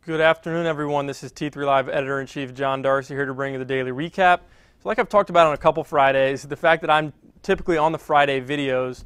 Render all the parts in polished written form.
Good afternoon, everyone. This is T3 Live Editor-in-Chief John Darsie here to bring you the daily recap. So like I've talked about on a couple Fridays, the fact that I'm typically on the Friday videos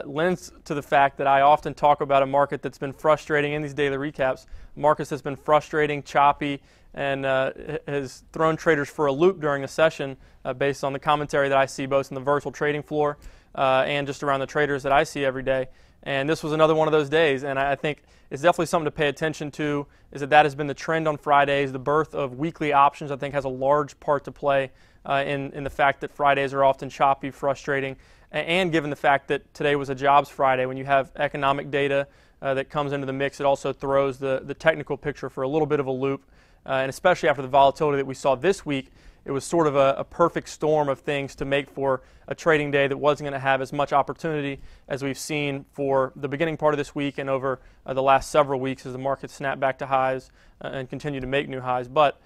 lends to the fact that I often talk about a market that's been frustrating in these daily recaps. Markets that's been frustrating, choppy, and has thrown traders for a loop during a session based on the commentary that I see both in the virtual trading floor and just around the traders that I see every day. And this was another one of those days, and I think it's definitely something to pay attention to, is that has been the trend on Fridays. The birth of weekly options, I think, has a large part to play in the fact that Fridays are often choppy, frustrating, and given the fact that today was a jobs Friday, when you have economic data that comes into the mix, it also throws the technical picture for a little bit of a loop, and especially after the volatility that we saw this week, it was sort of a perfect storm of things to make for a trading day that wasn't going to have as much opportunity as we've seen for the beginning part of this week and over the last several weeks as the market snapped back to highs and continue to make new highs. But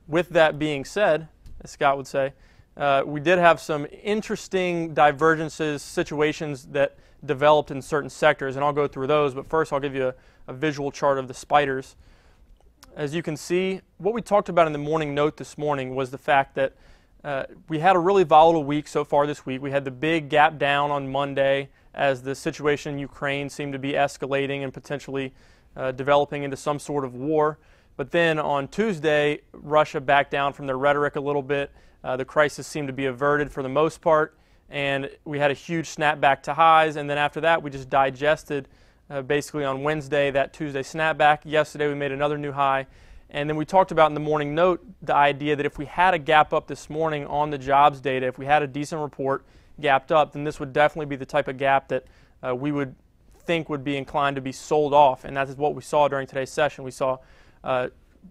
with that being said, as Scott would say, we did have some interesting divergences, situations that developed in certain sectors, and I'll go through those. But first, I'll give you a visual chart of the spiders. As you can see, what we talked about in the morning note this morning was the fact that we had a really volatile week so far this week. We had the big gap down on Monday as the situation in Ukraine seemed to be escalating and potentially developing into some sort of war. But then on Tuesday, Russia backed down from their rhetoric a little bit. The crisis seemed to be averted for the most part, and we had a huge snapback to highs. And then after that, we just digested basically on Wednesday that Tuesday snapback. Yesterday we made another new high, and then we talked about in the morning note the idea that if we had a gap up this morning on the jobs data, if we had a decent report gapped up, then this would definitely be the type of gap that we would think would be inclined to be sold off, and that is what we saw during today's session. We saw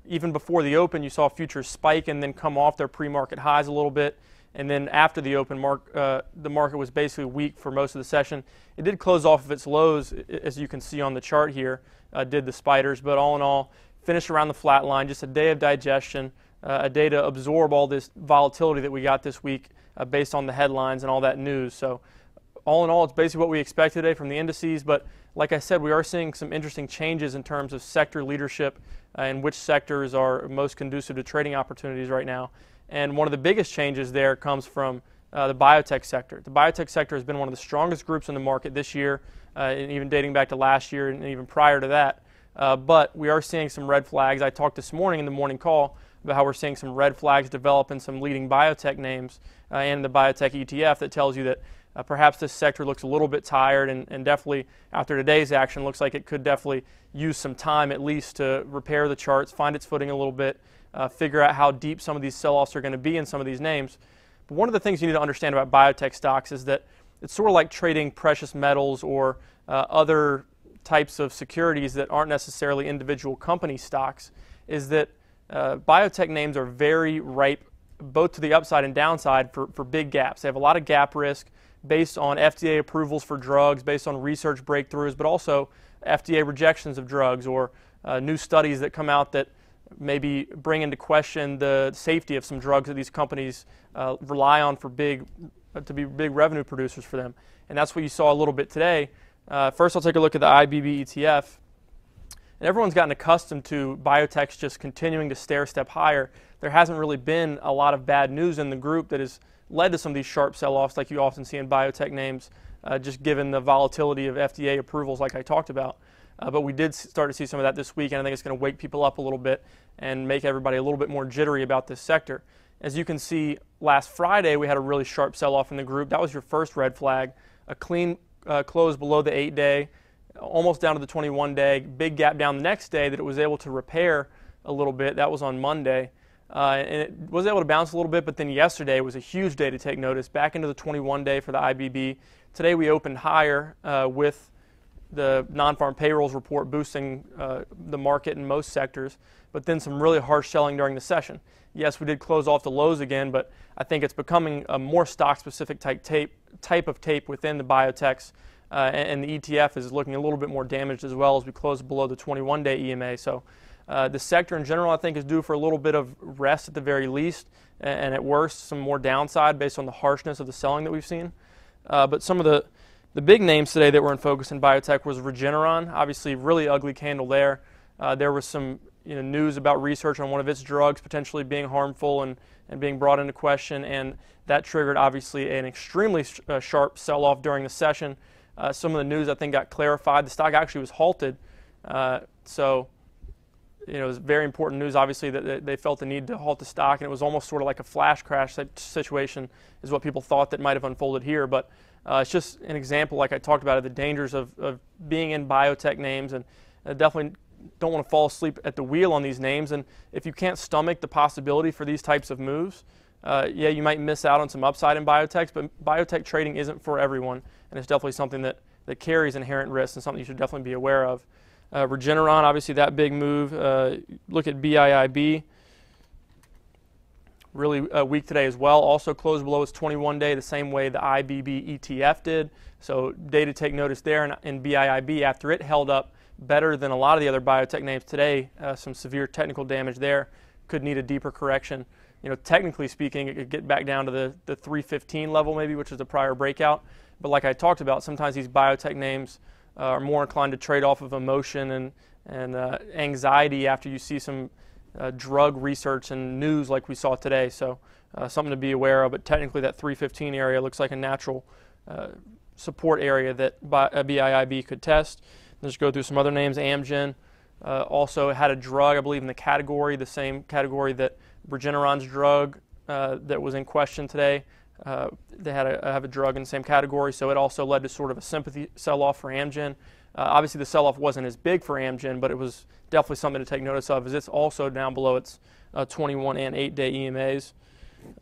even before the open, you saw futures spike and then come off their pre-market highs a little bit. And then after the open, the market was basically weak for most of the session. It did close off of its lows, as you can see on the chart here, did the spiders. But all in all, finished around the flat line, just a day of digestion, a day to absorb all this volatility that we got this week based on the headlines and all that news. So all in all, it's basically what we expected today from the indices. But like I said, we are seeing some interesting changes in terms of sector leadership and which sectors are most conducive to trading opportunities right now. And one of the biggest changes there comes from the biotech sector. The biotech sector has been one of the strongest groups in the market this year, and even dating back to last year and even prior to that. But we are seeing some red flags. I talked this morning in the morning call about how we're seeing some red flags develop in some leading biotech names and the biotech ETF that tells you that perhaps this sector looks a little bit tired, and definitely after today's action looks like it could definitely use some time at least to repair the charts, find its footing a little bit, figure out how deep some of these sell-offs are going to be in some of these names. But one of the things you need to understand about biotech stocks is that it's sort of like trading precious metals or other types of securities that aren't necessarily individual company stocks, is that biotech names are very ripe both to the upside and downside for big gaps. They have a lot of gap risk based on FDA approvals for drugs, based on research breakthroughs, but also FDA rejections of drugs or new studies that come out that maybe bring into question the safety of some drugs that these companies rely on to be big revenue producers for them. And that's what you saw a little bit today. First, I'll take a look at the IBB ETF. And everyone's gotten accustomed to biotechs just continuing to stair-step higher. There hasn't really been a lot of bad news in the group that has led to some of these sharp sell-offs like you often see in biotech names, just given the volatility of FDA approvals like I talked about. But we did start to see some of that this week, and I think it's going to wake people up a little bit and make everybody a little bit more jittery about this sector. As you can see, last Friday we had a really sharp sell-off in the group. That was your first red flag. A clean close below the 8-day, almost down to the 21-day. Big gap down the next day that it was able to repair a little bit. That was on Monday. And it was able to bounce a little bit, but then yesterday was a huge day to take notice, back into the 21-day for the IBB. Today we opened higher with the non-farm payrolls report boosting the market in most sectors, but then some really harsh selling during the session. Yes, we did close off the lows again, but I think it's becoming a more stock-specific type of tape within the biotechs, and the ETF is looking a little bit more damaged as well as we close below the 21-day EMA. So the sector in general, I think, is due for a little bit of rest at the very least, and at worst, some more downside based on the harshness of the selling that we've seen. But some of the big names today that were in focus in biotech was Regeneron. Obviously, really ugly candle there. There was some news about research on one of its drugs potentially being harmful and being brought into question, and that triggered obviously an extremely sharp sell-off during the session. Some of the news I think got clarified. The stock actually was halted, so it was very important news obviously that they felt the need to halt the stock, and it was almost sort of like a flash crash situation is what people thought that might have unfolded here. But it's just an example, like I talked about, of the dangers of being in biotech names, and definitely don't want to fall asleep at the wheel on these names. And if you can't stomach the possibility for these types of moves, yeah, you might miss out on some upside in biotechs, but biotech trading isn't for everyone, and it's definitely something that carries inherent risks and something you should definitely be aware of. Regeneron, obviously that big move. Look at BIIB. Really weak today as well. Also closed below its 21-day, the same way the IBB ETF did. So day to take notice there. In BIIB, after it held up better than a lot of the other biotech names today, some severe technical damage there. Could need a deeper correction. Technically speaking, it could get back down to the 315 level maybe, which is the prior breakout. But like I talked about, sometimes these biotech names are more inclined to trade off of emotion and anxiety after you see some drug research and news like we saw today. So something to be aware of. But technically that 315 area looks like a natural support area that BIIB could test. Let's go through some other names. Amgen also had a drug, I believe, in the category, the same category that Regeneron's drug that was in question today. They have a drug in the same category, so it also led to sort of a sympathy sell-off for Amgen. Obviously, the sell-off wasn't as big for Amgen, but it was definitely something to take notice of, as it's also down below its 21 and 8-day EMAs.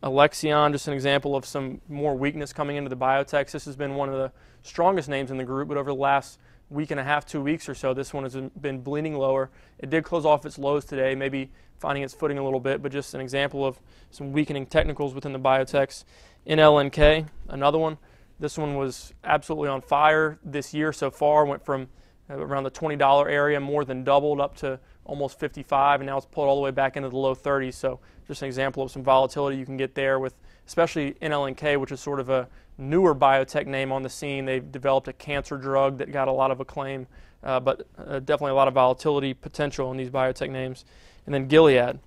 Alexion, just an example of some more weakness coming into the biotechs. This has been one of the strongest names in the group, but over the last week and a half, 2 weeks or so, this one has been bleeding lower. It did close off its lows today, maybe finding its footing a little bit, but just an example of some weakening technicals within the biotechs. NLNK, another one. This one was absolutely on fire this year so far. Went from around the $20 area, more than doubled, up to almost 55, and now it's pulled all the way back into the low 30s. So just an example of some volatility you can get there with, especially NLNK, which is sort of a newer biotech name on the scene. They've developed a cancer drug that got a lot of acclaim, but definitely a lot of volatility potential in these biotech names. And then Gilead,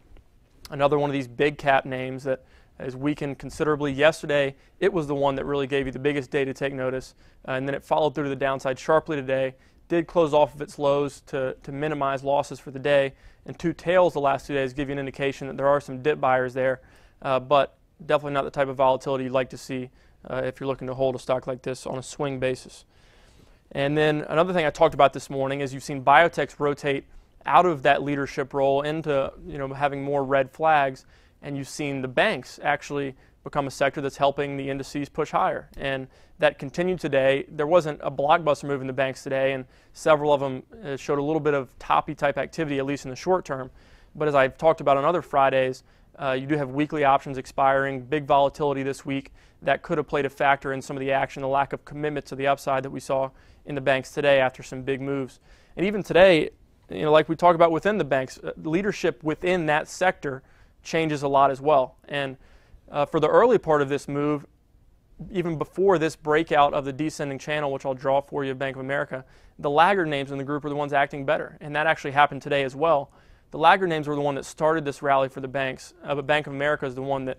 another one of these big cap names that has weakened considerably. Yesterday, it was the one that really gave you the biggest day to take notice, and then it followed through to the downside sharply today. Did close off of its lows to minimize losses for the day, and two tails the last 2 days give you an indication that there are some dip buyers there, but definitely not the type of volatility you'd like to see if you're looking to hold a stock like this on a swing basis. And then another thing I talked about this morning is you've seen biotechs rotate out of that leadership role into having more red flags, and you've seen the banks actually become a sector that's helping the indices push higher. And that continued today. There wasn't a blockbuster move in the banks today, and several of them showed a little bit of toppy type activity, at least in the short term. But as I've talked about on other Fridays, you do have weekly options expiring, big volatility this week. That could have played a factor in some of the action, the lack of commitment to the upside that we saw in the banks today after some big moves. And even today, like we talk about within the banks, leadership within that sector changes a lot as well. And for the early part of this move, even before this breakout of the descending channel, which I'll draw for you, Bank of America, the laggard names in the group are the ones acting better. And that actually happened today as well. The laggard names were the one that started this rally for the banks, but Bank of America is the one that,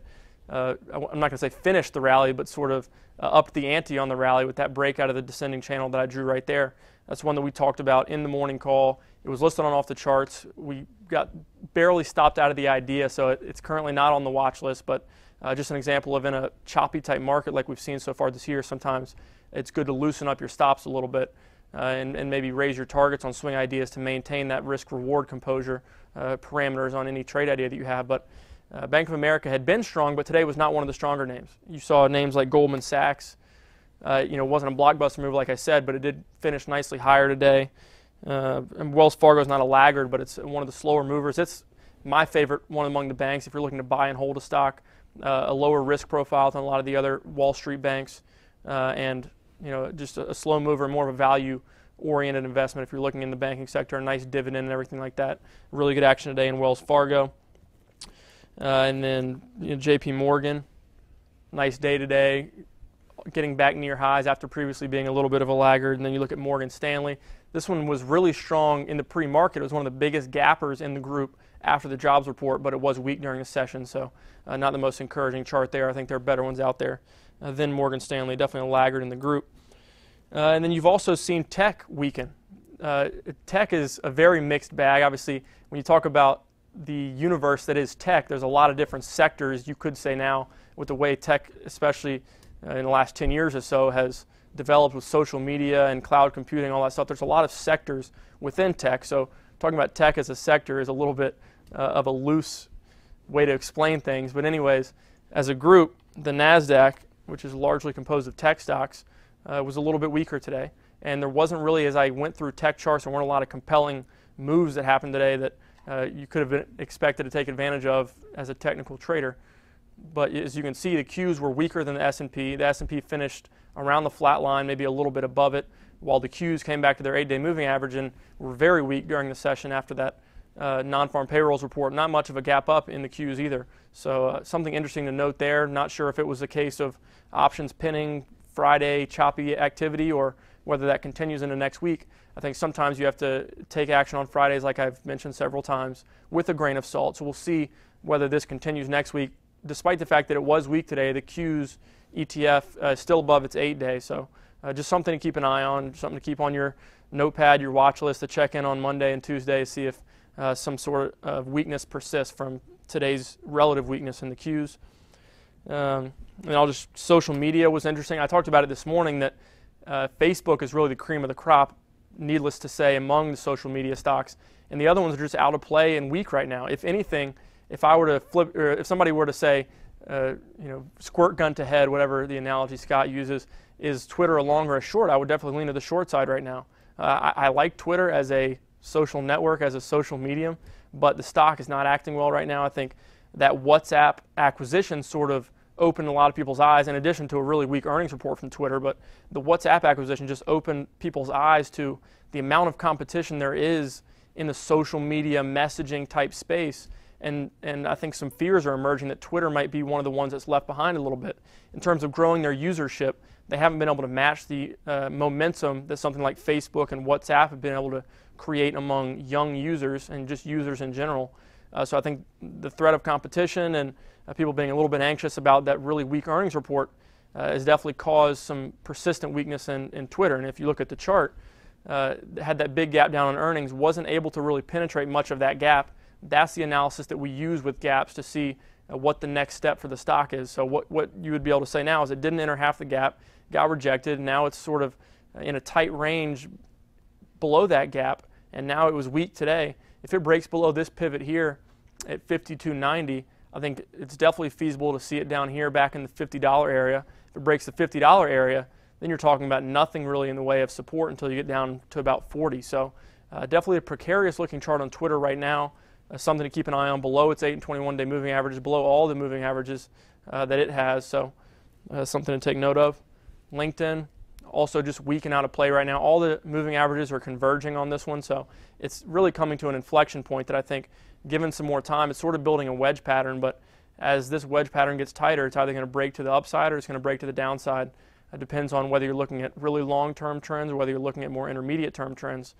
I'm not going to say finished the rally, but sort of upped the ante on the rally with that breakout of the descending channel that I drew right there. That's one that we talked about in the morning call. It was listed on Off the Charts. We got barely stopped out of the idea, so it's currently not on the watch list, but just an example of in a choppy type market like we've seen so far this year, sometimes it's good to loosen up your stops a little bit and maybe raise your targets on swing ideas to maintain that risk-reward composure parameters on any trade idea that you have. But Bank of America had been strong, but today was not one of the stronger names. You saw names like Goldman Sachs. Wasn't a blockbuster move like I said, but it did finish nicely higher today. And Wells Fargo is not a laggard, but it's one of the slower movers. It's my favorite one among the banks if you're looking to buy and hold a stock. A lower risk profile than a lot of the other Wall Street banks, and just a slow mover, more of a value-oriented investment if you're looking in the banking sector. A nice dividend and everything like that. Really good action today in Wells Fargo, and then J.P. Morgan, nice day today. getting back near highs after previously being a little bit of a laggard. And then you look at Morgan Stanley. This one was really strong in the pre-market. It was one of the biggest gappers in the group after the jobs report, but it was weak during the session, so not the most encouraging chart there. I think there are better ones out there than Morgan Stanley, definitely a laggard in the group. And then you've also seen tech weaken. Tech is a very mixed bag. Obviously, when you talk about the universe that is tech, there's a lot of different sectors, you could say now, with the way tech, especially in the last 10 years or so, has developed with social media and cloud computing, all that stuff. There's a lot of sectors within tech. So talking about tech as a sector is a little bit of a loose way to explain things. But anyways, as a group, the NASDAQ, which is largely composed of tech stocks, was a little bit weaker today. And there wasn't really, as I went through tech charts, there weren't a lot of compelling moves that happened today that you could have been expected to take advantage of as a technical trader. But as you can see, the Qs were weaker than the S&P. The S&P finished around the flat line, maybe a little bit above it, while the Qs came back to their 8-day moving average and were very weak during the session after that non-farm payrolls report. Not much of a gap up in the Qs either. So something interesting to note there. Not sure if it was a case of options pinning, Friday choppy activity, or whether that continues into next week. I think sometimes you have to take action on Fridays, like I've mentioned several times, with a grain of salt. So we'll see whether this continues next week. Despite the fact that it was weak today, the Qs ETF is still above its 8-day. So just something to keep an eye on, something to keep on your notepad, your watch list to check in on Monday and Tuesday, see if some sort of weakness persists from today's relative weakness in the Qs. And social media was interesting. I talked about it this morning that Facebook is really the cream of the crop, needless to say, among the social media stocks. And the other ones are just out of play and weak right now. If anything, if I were to flip, or if somebody were to say, squirt gun to head, whatever the analogy Scott uses, is Twitter a long or a short, I would definitely lean to the short side right now. I like Twitter as a social network, as a social medium, but the stock is not acting well right now. I think that WhatsApp acquisition sort of opened a lot of people's eyes, in addition to a really weak earnings report from Twitter, but the WhatsApp acquisition just opened people's eyes to the amount of competition there is in the social media messaging type space. And I think some fears are emerging that Twitter might be one of the ones that's left behind a little bit. In terms of growing their usership, they haven't been able to match the momentum that something like Facebook and WhatsApp have been able to create among young users and just users in general. So I think the threat of competition and people being a little bit anxious about that really weak earnings report has definitely caused some persistent weakness in Twitter. And if you look at the chart, had that big gap down on earnings, wasn't able to really penetrate much of that gap. That's the analysis that we use with gaps to see what the next step for the stock is. So what you would be able to say now is it didn't enter half the gap, got rejected, and now it's sort of in a tight range below that gap, and now it was weak today. If it breaks below this pivot here at 52.90, I think it's definitely feasible to see it down here back in the $50 area. If it breaks the $50 area, then you're talking about nothing really in the way of support until you get down to about 40. So definitely a precarious looking chart on Twitter right now. Something to keep an eye on below its 8 and 21-day moving averages, below all the moving averages that it has. So something to take note of. LinkedIn, also just weak and out of play right now. All the moving averages are converging on this one, so it's really coming to an inflection point that I think, given some more time, it's sort of building a wedge pattern, but as this wedge pattern gets tighter, it's either going to break to the upside or it's going to break to the downside. It depends on whether you're looking at really long-term trends or whether you're looking at more intermediate-term trends.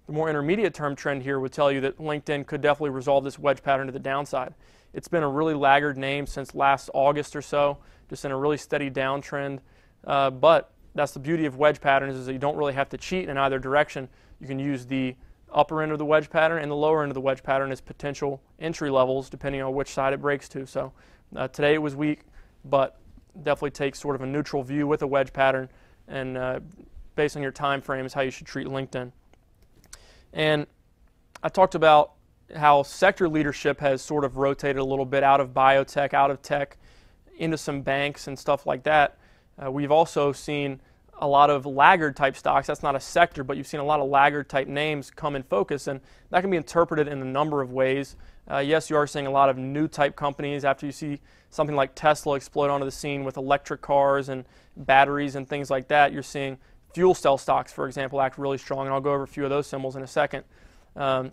The more intermediate-term trend here would tell you that LinkedIn could definitely resolve this wedge pattern to the downside. It's been a really laggard name since last August or so, just in a really steady downtrend, but that's the beauty of wedge patterns, is that you don't really have to cheat in either direction. You can use the upper end of the wedge pattern and the lower end of the wedge pattern as potential entry levels, depending on which side it breaks to. So today it was weak, but definitely take sort of a neutral view with a wedge pattern, and based on your time frame is how you should treat LinkedIn. And I talked about how sector leadership has sort of rotated a little bit out of biotech, out of tech, into some banks and stuff like that. We've also seen a lot of laggard type stocks. That's not a sector, but you've seen a lot of laggard type names come in focus, and that can be interpreted in a number of ways. Yes, you are seeing a lot of new type companies after you see something like Tesla explode onto the scene with electric cars and batteries and things like that. You're seeing fuel cell stocks, for example, act really strong, and I'll go over a few of those symbols in a second. And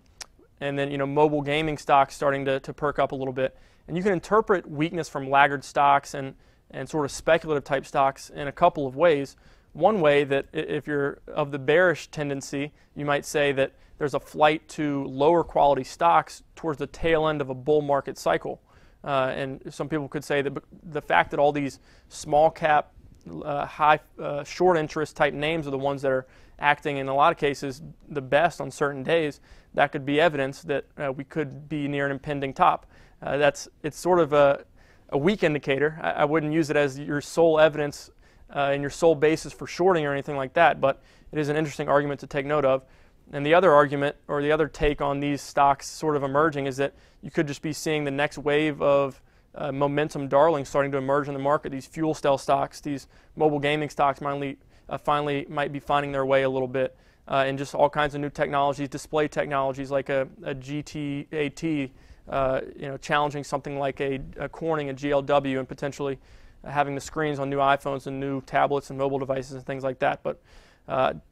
then mobile gaming stocks starting to perk up a little bit. And you can interpret weakness from laggard stocks and and sort of speculative type stocks in a couple of ways. One way that if you're of the bearish tendency, you might say that there's a flight to lower quality stocks towards the tail end of a bull market cycle. And some people could say that the fact that all these small cap, high short interest type names are the ones that are acting in a lot of cases the best on certain days, that could be evidence that we could be near an impending top. It's sort of a weak indicator. I wouldn't use it as your sole evidence and your sole basis for shorting or anything like that, but it is an interesting argument to take note of. And the other argument, or the other take on these stocks sort of emerging, is that you could just be seeing the next wave of momentum darlings starting to emerge in the market. These fuel cell stocks, these mobile gaming stocks finally might be finding their way a little bit, and just all kinds of new technologies, display technologies like a GTAT, challenging something like a Corning, a GLW, and potentially having the screens on new iPhones and new tablets and mobile devices and things like that. But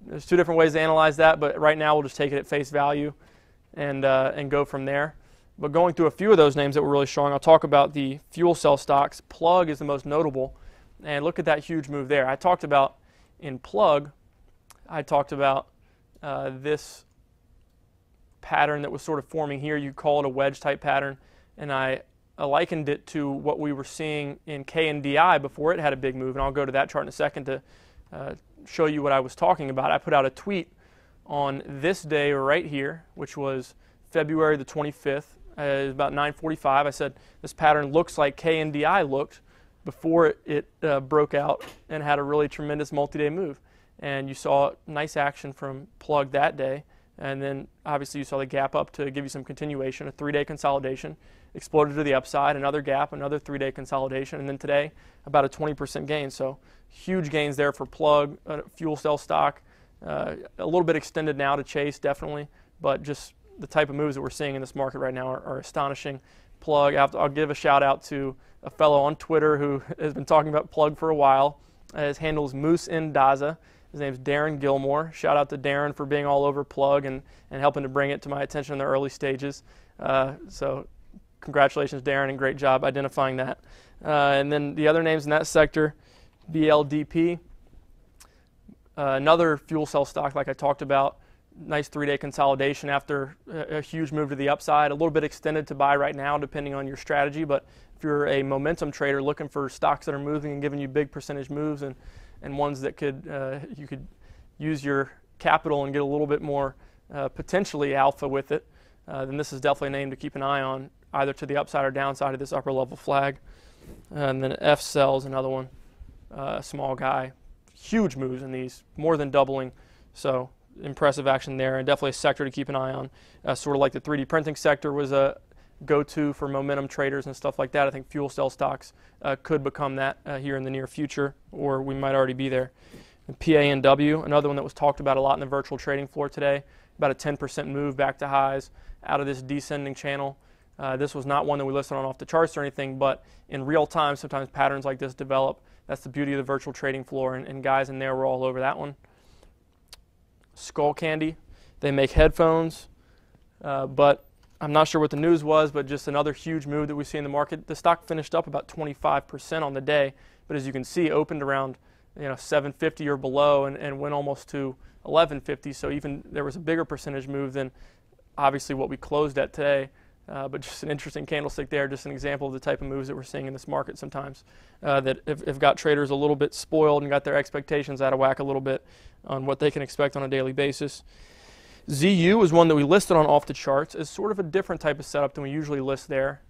there's two different ways to analyze that, but right now we'll just take it at face value and go from there. But going through a few of those names that were really strong, I'll talk about the fuel cell stocks. Plug is the most notable, and look at that huge move there. I talked about in Plug, this pattern that was sort of forming here. You call it a wedge type pattern, and I likened it to what we were seeing in KNDI before it had a big move, and I'll go to that chart in a second to show you what I was talking about. I put out a tweet on this day right here, which was February the 25th. It was about 9:45. I said this pattern looks like KNDI looked before it broke out and had a really tremendous multi-day move. And you saw nice action from Plug that day. And then obviously you saw the gap up to give you some continuation, a 3-day consolidation, exploded to the upside, another gap, another 3-day consolidation, and then today about a 20% gain. So huge gains there for Plug, a fuel cell stock, a little bit extended now to chase, definitely, but just the type of moves that we're seeing in this market right now are astonishing. Plug, I'll give a shout out to a fellow on Twitter who has been talking about Plug for a while. His handle is Moose in Daza. His name is Darren Gilmore. Shout out to Darren for being all over Plug and helping to bring it to my attention in the early stages. So congratulations, Darren, and great job identifying that. And then the other names in that sector, BLDP, another fuel cell stock like I talked about. Nice 3-day consolidation after a huge move to the upside, a little bit extended to buy right now depending on your strategy, but if you're a momentum trader looking for stocks that are moving and giving you big percentage moves and ones that you could use your capital and get a little bit more potentially alpha with it, then this is definitely a name to keep an eye on, either to the upside or downside of this upper level flag. And then F Cell's another one, small guy, huge moves in these, more than doubling, so impressive action there, and definitely a sector to keep an eye on. Sort of like the 3D printing sector was a go-to for momentum traders and stuff like that. I think fuel cell stocks could become that here in the near future, or we might already be there. And PANW, another one that was talked about a lot in the virtual trading floor today, about a 10% move back to highs out of this descending channel. This was not one that we listed on off the charts or anything, but in real time, sometimes patterns like this develop. That's the beauty of the virtual trading floor, and guys in there were all over that one. Skull Candy, they make headphones, but I'm not sure what the news was, but just another huge move that we see in the market. The stock finished up about 25% on the day, but as you can see, opened around 750 or below and went almost to 1150. So even there was a bigger percentage move than obviously what we closed at today. But just an interesting candlestick there, just an example of the type of moves that we're seeing in this market sometimes that have got traders a little bit spoiled and got their expectations out of whack a little bit on what they can expect on a daily basis. ZU is one that we listed on off the charts as sort of a different type of setup than we usually list there.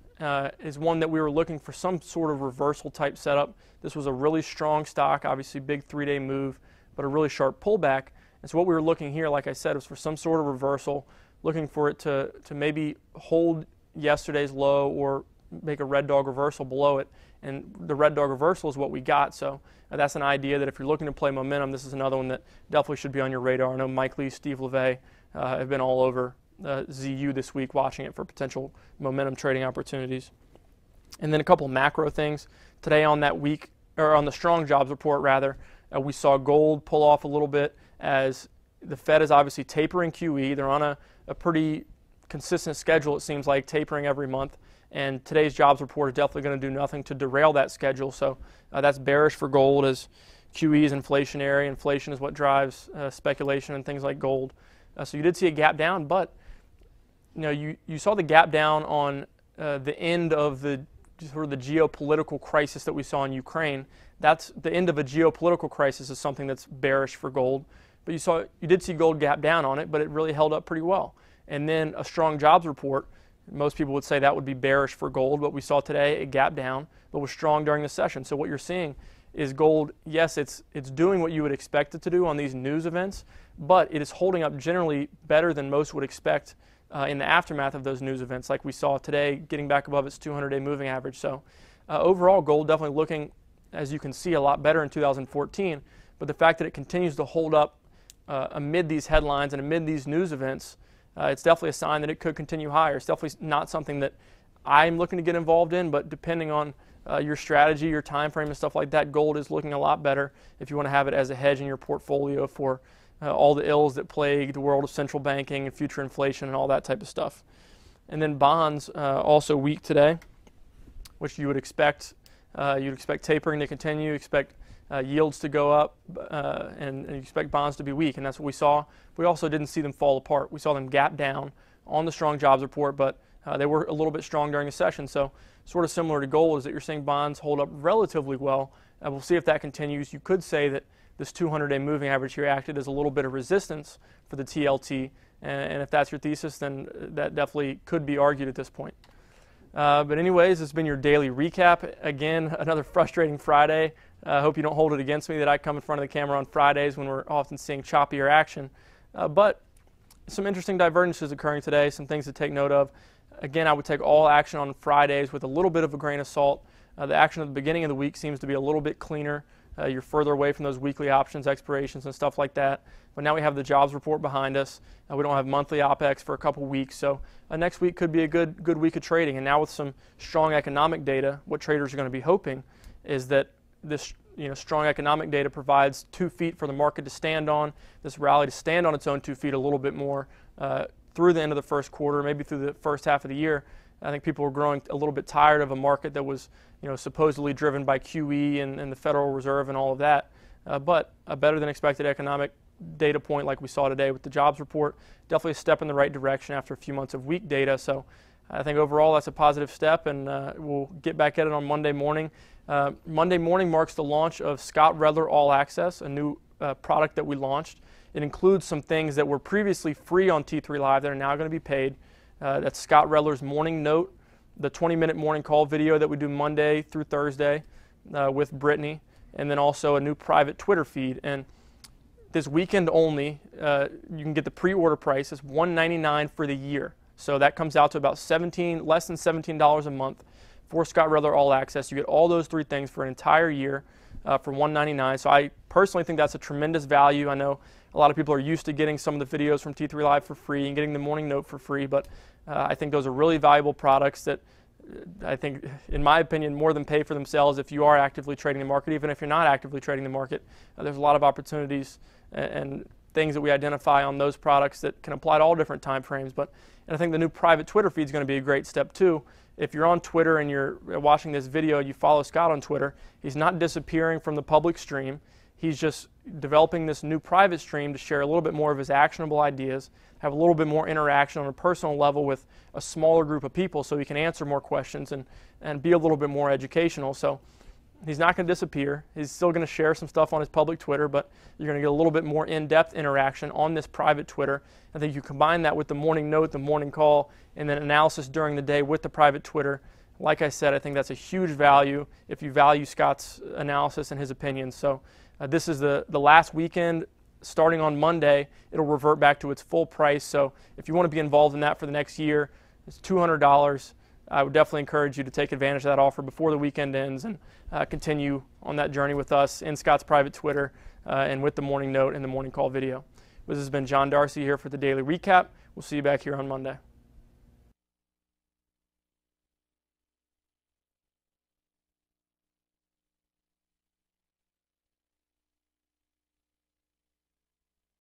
Is one that we were looking for some sort of reversal type setup. This was a really strong stock, obviously big 3-day move, but a really sharp pullback. And so what we were looking here, like I said, was for some sort of reversal, looking for it to maybe hold yesterday's low or make a red dog reversal below it. And the red dog reversal is what we got. So that's an idea that if you're looking to play momentum, this is another one that definitely should be on your radar. I know Mike Lee, Steve LeVay have been all over ZU this week watching it for potential momentum trading opportunities. And then a couple macro things. Today on that week, or on the strong jobs report rather, we saw gold pull off a little bit as the Fed is obviously tapering QE. They're on a pretty consistent schedule, it seems like, tapering every month. and today's jobs report is definitely going to do nothing to derail that schedule. So that's bearish for gold, as QE is inflationary. Inflation is what drives speculation and things like gold. So you did see a gap down, but you saw the gap down on the end of the sort of the geopolitical crisis that we saw in Ukraine. That's the end of a geopolitical crisis is something that's bearish for gold. But you did see gold gap down on it, but it really held up pretty well. And then a strong jobs report, most people would say that would be bearish for gold, but we saw today it gap down, but was strong during the session. So what you're seeing is gold, yes, it's doing what you would expect it to do on these news events, but it is holding up generally better than most would expect in the aftermath of those news events, like we saw today, getting back above its 200-day moving average. So overall, gold definitely looking, as you can see, a lot better in 2014, but the fact that it continues to hold up amid these headlines and amid these news events, it's definitely a sign that it could continue higher. It's definitely not something that I'm looking to get involved in, but depending on your strategy, your time frame, and stuff like that, gold is looking a lot better if you want to have it as a hedge in your portfolio for all the ills that plague the world of central banking and future inflation and all that type of stuff. And then bonds also weak today, which you would expect. You'd expect tapering to continue, you expect yields to go up, and you expect bonds to be weak, and that's what we saw. We also didn't see them fall apart. We saw them gap down on the strong jobs report, but they were a little bit strong during the session. So sort of similar to gold is that you're seeing bonds hold up relatively well. We'll see if that continues. You could say that this 200-day moving average here acted as a little bit of resistance for the TLT, and if that's your thesis, then that definitely could be argued at this point. But anyways, this has been your daily recap. Again, another frustrating Friday. I hope you don't hold it against me that I come in front of the camera on Fridays when we're often seeing choppier action. But some interesting divergences occurring today, some things to take note of. Again, I would take all action on Fridays with a little bit of a grain of salt. The action at the beginning of the week seems to be a little bit cleaner. You're further away from those weekly options, expirations, and stuff like that. But now we have the jobs report behind us. We don't have monthly OPEX for a couple weeks. So next week could be a good week of trading. And now with some strong economic data, what traders are going to be hoping is that this strong economic data provides 2 feet for the market to stand on, this rally to stand on its own 2 feet a little bit more through the end of the first quarter, maybe through the first half of the year. I think people were growing a little bit tired of a market that was supposedly driven by QE and the Federal Reserve and all of that. But a better than expected economic data point like we saw today with the jobs report, definitely a step in the right direction after a few months of weak data. So I think overall that's a positive step, and we'll get back at it on Monday morning. Monday morning marks the launch of Scott Redler All Access, a new product that we launched. It includes some things that were previously free on T3 Live that are now going to be paid. That's Scott Redler's Morning Note, the 20-minute morning call video that we do Monday through Thursday with Brittany, and then also a new private Twitter feed. And this weekend only, you can get the pre-order price. It's $199 for the year. So that comes out to about less than $17 a month for Scott Redler All Access. You get all those 3 things for an entire year for $199. So I personally think that's a tremendous value. I know a lot of people are used to getting some of the videos from T3 Live for free and getting the morning note for free, but I think those are really valuable products that I think, in my opinion, more than pay for themselves if you are actively trading the market. Even if you're not actively trading the market, there's a lot of opportunities and things that we identify on those products that can apply to all different time frames. And I think the new private Twitter feed is going to be a great step too. If you're on Twitter and you're watching this video and you follow Scott on Twitter, he's not disappearing from the public stream. He's just developing this new private stream to share a little bit more of his actionable ideas, have a little bit more interaction on a personal level with a smaller group of people so he can answer more questions and be a little bit more educational. So he's not going to disappear. He's still going to share some stuff on his public Twitter, but you're going to get a little bit more in-depth interaction on this private Twitter. I think you combine that with the morning note, the morning call, and then analysis during the day with the private Twitter. Like I said, I think that's a huge value if you value Scott's analysis and his opinions. So this is the last weekend. Starting on Monday, it'll revert back to its full price. So if you want to be involved in that for the next year, it's $200. I would definitely encourage you to take advantage of that offer before the weekend ends and continue on that journey with us in Scott's private Twitter and with the morning note and the morning call video. This has been John Darsie here for the Daily Recap. We'll see you back here on Monday.